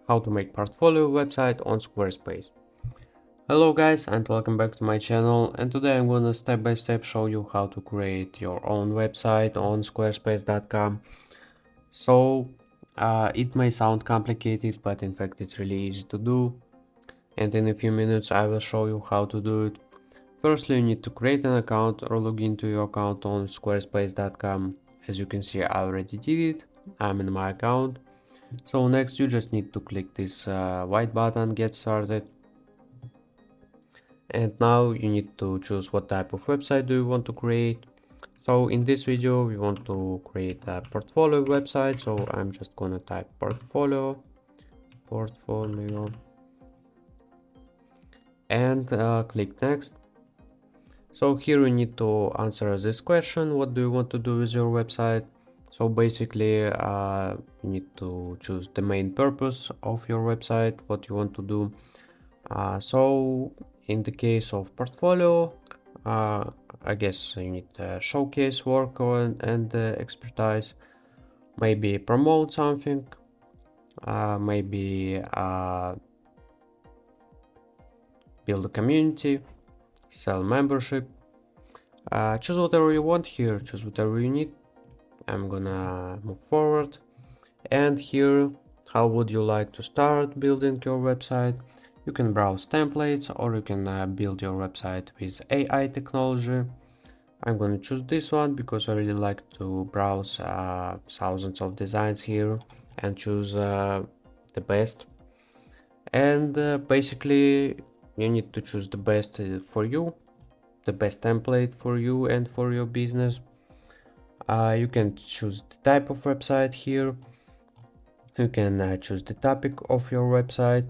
how to make portfolio website on Squarespace. Hello guys and welcome back to my channel, and today I'm gonna step by step show you how to create your own website on squarespace.com. So it may sound complicated, but in fact it's really easy to do, and in a few minutes I will show you how to do it. Firstly, you need to create an account or log into your account on squarespace.com. As you can see, I already did it. I'm in my account. So next you just need to click this white button, get started, and now you need to choose what type of website do you want to create. So in this video we want to create a portfolio website, so I'm just gonna type portfolio and click next. So here you need to answer this question: what do you want to do with your website? So basically you need to choose the main purpose of your website, what you want to do. So in the case of portfolio, I guess you need to showcase work and expertise, maybe promote something, maybe build a community, sell membership. Choose whatever you want here, choose whatever you need. I'm gonna move forward, and here, how would you like to start building your website? You can browse templates, or you can build your website with AI technology. I'm gonna choose this one because I really like to browse thousands of designs here and choose the best. And basically you need to choose the best for you, the best template for you and for your business. You can choose the type of website here. You can choose the topic of your website,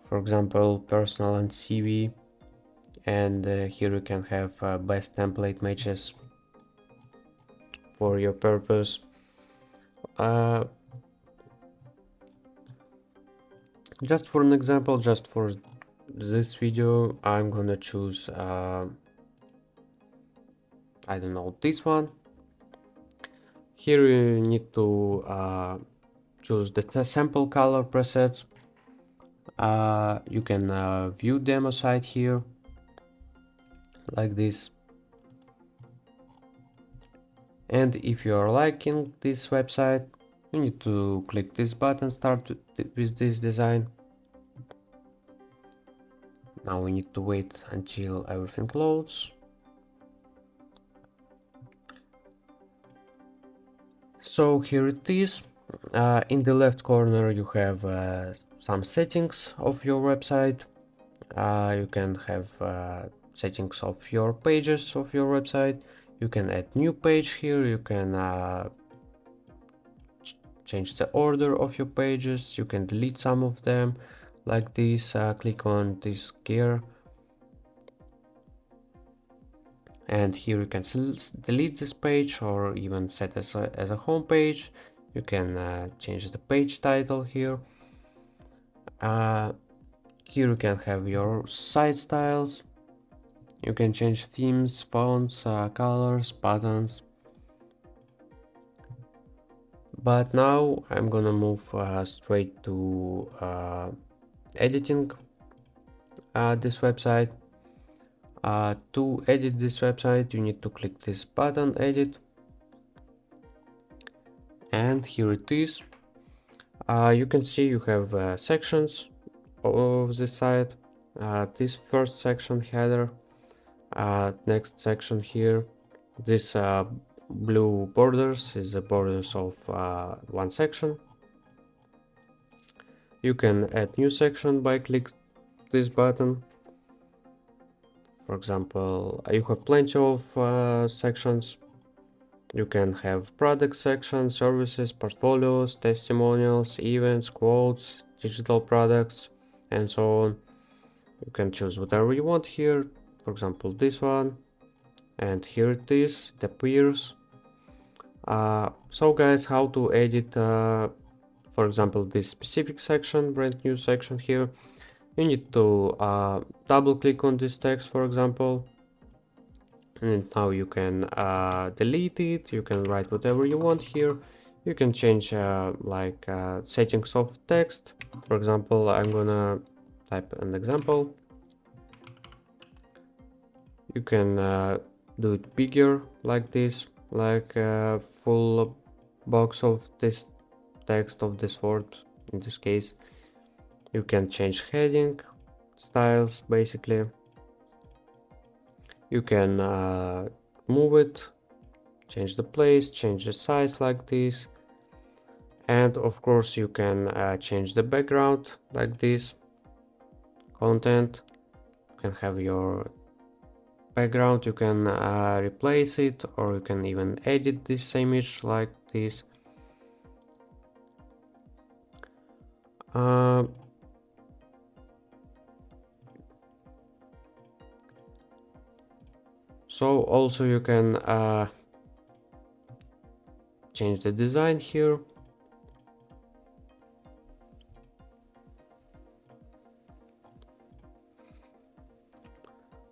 for example personal and CV, and here you can have best template matches for your purpose. Just for an example, just for this video, I'm gonna choose I don't know, this one. Here you need to choose the sample color presets. You can view demo site here like this, and if you are liking this website, you need to click this button, start with this design. Now we need to wait until everything loads. So here it is. In the left corner you have some settings of your website. You can have settings of your pages of your website. You can add new page here. You can change the order of your pages. You can delete some of them like this. Click on this gear, and here you can delete this page or even set as a home page. You can change the page title here. Here you can have your site styles. You can change themes, fonts, colors, buttons. But now I'm gonna move straight to editing this website. To edit this website, you need to click this button, edit, and here it is. You can see you have sections of this site. This first section, header, next section here, this blue borders is the borders of one section. You can add new section by click this button. For example, you have plenty of sections. You can have product section, services, portfolios, testimonials, events, quotes, digital products, and so on. You can choose whatever you want here. For example, this one, and here it is, the appears. So guys, how to edit for example this specific section, brand new section here. You need to double click on this text, for example, and now you can delete it. You can write whatever you want here. You can change settings of text. For example, I'm gonna type an example. You can do it bigger like this, like a full box of this text of this word. In this case, you can change heading styles basically. You can move it, change the place, change the size like this, and of course you can change the background like this. Content, you can have your background, you can replace it, or you can even edit this image like this. So also you can change the design here.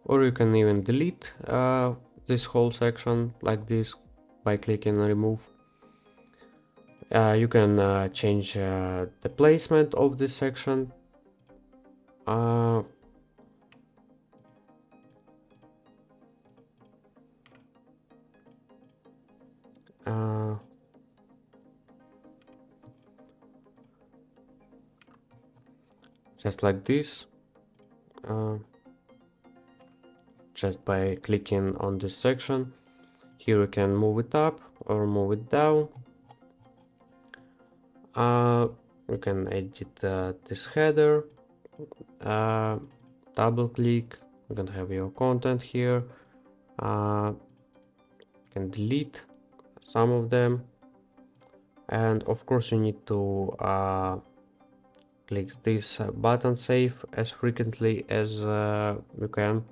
Or you can even delete this whole section like this by clicking remove. You can change the placement of this section. Just like this, just by clicking on this section. Here you can move it up or move it down. You can edit this header, double click, you can have your content here. You can delete some of them, and of course you need to click this button save as frequently as you can,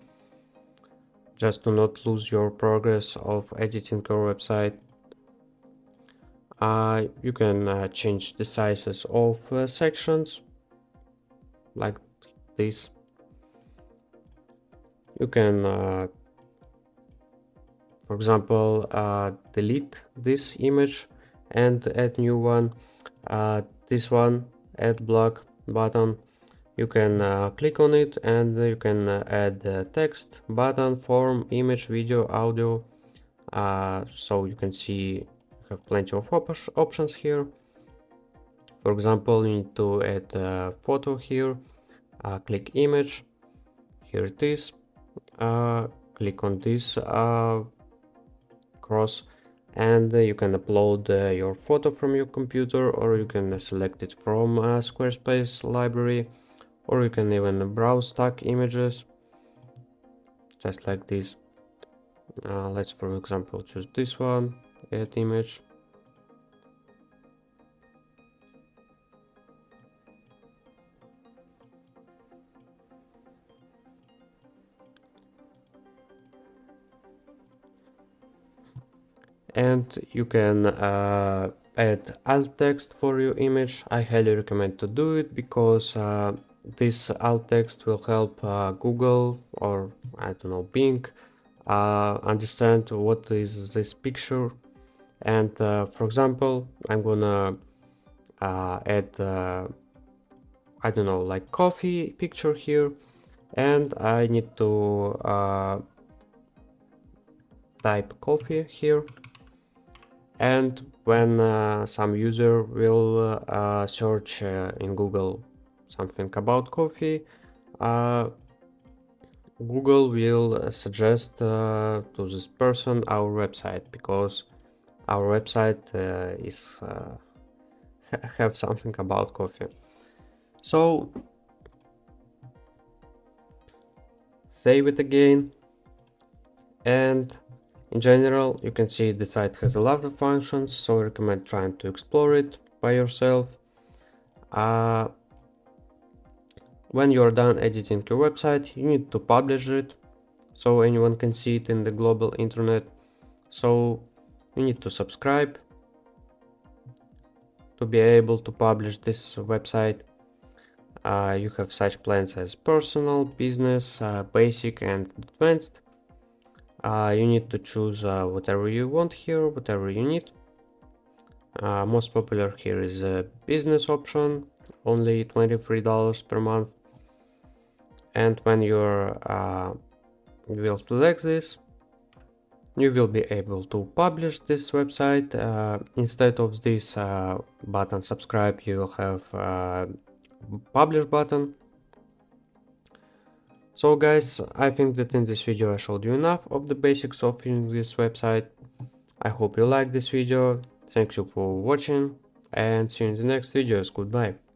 just to not lose your progress of editing your website. You can change the sizes of sections like this. You can for example delete this image and add new one. This one, add block button, you can click on it and you can add text, button, form, image, video, audio. So you can see you have plenty of options here. For example, you need to add a photo here. Click image, here it is. Click on this cross, and you can upload your photo from your computer, or you can select it from Squarespace library, or you can even browse stock images just like this. Let's for example choose this one, add image. And you can add alt text for your image. I highly recommend to do it because this alt text will help Google, or I don't know, Bing, understand what is this picture. And for example, I'm gonna add I don't know, like coffee picture here, and I need to type coffee here. And when some user will search in Google something about coffee, Google will suggest to this person our website, because our website is have something about coffee. So save it again, and in general, you can see the site has a lot of functions, so I recommend trying to explore it by yourself. When you're done editing your website, you need to publish it so anyone can see it in the global internet. So you need to subscribe to be able to publish this website. You have such plans as personal, business, basic, and advanced. You need to choose whatever you want here, whatever you need. Most popular here is a business option, only $23 per month. And when you will select this, you will be able to publish this website. Instead of this button subscribe, you will have publish button. So guys, I think that in this video I showed you enough of the basics of using this website. I hope you liked this video. Thank you for watching and see you in the next videos. Goodbye.